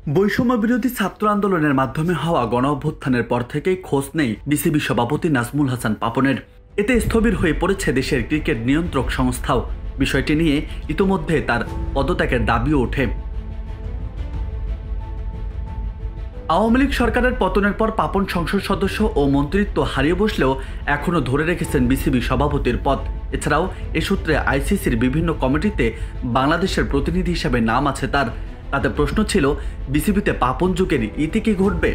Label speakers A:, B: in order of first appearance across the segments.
A: বৈষম্য বিরোধী ছাত্র আন্দোলনের মাধ্যমে হওয়া গণ অভ্যুত্থানের পর থেকেই খোঁজ নেই বিসিবি সভাপতি নাজমুল হাসান পাপনের। এতে স্থবির হয়ে পড়েছে দেশের ক্রিকেট নিয়ন্ত্রক সংস্থাও। বিষয়টি নিয়ে ইতোমধ্যে তার পদত্যাগের দাবিও ওঠে। আওয়ামী লীগ সরকারের পতনের পর পাপন সংসদ সদস্য ও মন্ত্রিত্ব হারিয়ে বসলেও এখনও ধরে রেখেছেন বিসিবি সভাপতির পদ। এছাড়াও এ সূত্রে আইসিসির বিভিন্ন কমিটিতে বাংলাদেশের প্রতিনিধি হিসেবে নাম আছে তার। তাতে প্রশ্ন ছিল, বিসিবিতে পাপন যুগের ইতি কি ঘটবে?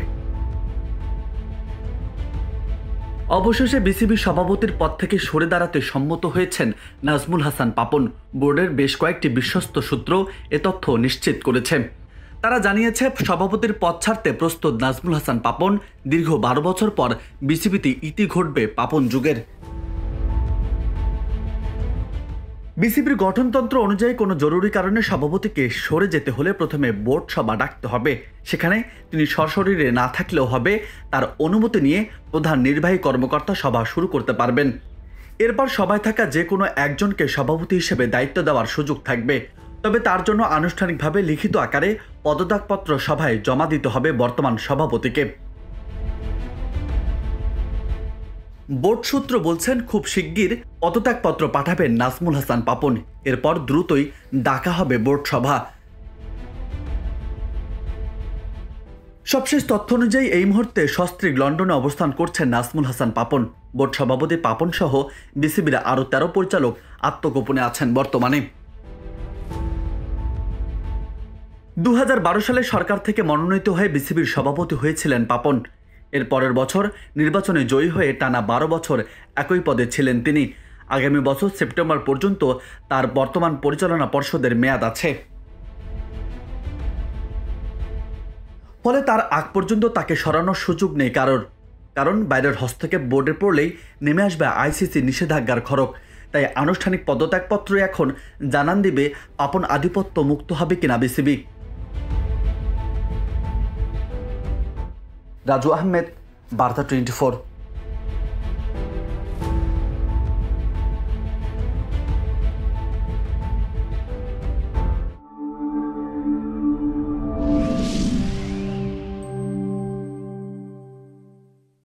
A: অবশেষে বিসিবি সভাপতির পদ থেকে সরে দাঁড়াতে সম্মত হয়েছেন নাজমুল হাসান পাপন। বোর্ডের বেশ কয়েকটি বিশ্বস্ত সূত্র এ তথ্য নিশ্চিত করেছে। তারা জানিয়েছে, সভাপতির পদ ছাড়তে প্রস্তুত নাজমুল হাসান পাপন। দীর্ঘ 12 বছর পর বিসিবিতে ইতি ঘটবে পাপন যুগের। বিসিবির গঠনতন্ত্র অনুযায়ী কোনো জরুরি কারণে সভাপতিকে সরে যেতে হলে প্রথমে বোর্ড সভা ডাকতে হবে। সেখানে তিনি সশরীরে না থাকলেও হবে, তার অনুমতি নিয়ে প্রধান নির্বাহী কর্মকর্তা সভা শুরু করতে পারবেন। এরপর সভায় থাকা যে কোনো একজনকে সভাপতি হিসেবে দায়িত্ব দেওয়ার সুযোগ থাকবে। তবে তার জন্য আনুষ্ঠানিকভাবে লিখিত আকারে পদত্যাগপত্র সভায় জমা দিতে হবে বর্তমান সভাপতিকে। বোর্ড সূত্র বলছেন, খুব শিগগির পদত্যাগপত্র পাঠাবেন নাজমুল হাসান পাপন। এরপর দ্রুতই ডাকা হবে বোর্ড সভা। সবশেষ তথ্য অনুযায়ী এই মুহূর্তে সস্ত্রীক লন্ডনে অবস্থান করছেন নাজমুল হাসান পাপন। বোর্ড সভাপতি পাপন সহ বিসিবির আরও 13 পরিচালক আত্মগোপনে আছেন বর্তমানে। 2012 সালে সরকার থেকে মনোনীত হয়ে বিসিবির সভাপতি হয়েছিলেন পাপন। এর পরের বছর নির্বাচনে জয়ী হয়ে টানা 12 বছর একই পদে ছিলেন তিনি। আগামী বছর সেপ্টেম্বর পর্যন্ত তার বর্তমান পরিচালনা পর্ষদের মেয়াদ আছে। ফলে তার আগ পর্যন্ত তাকে সরানোর সুযোগ নেই কারণ বাইরের হস্তক্ষেপ বোর্ডে পড়লেই নেমে আসবে আইসিসি নিষেধাজ্ঞার খড়গ। তাই আনুষ্ঠানিক পদত্যাগপত্র এখন জানান দিবে পাপন আধিপত্য মুক্ত হবে কিনা বিসিবি। রাজু আহমেদ, বার্তা 24।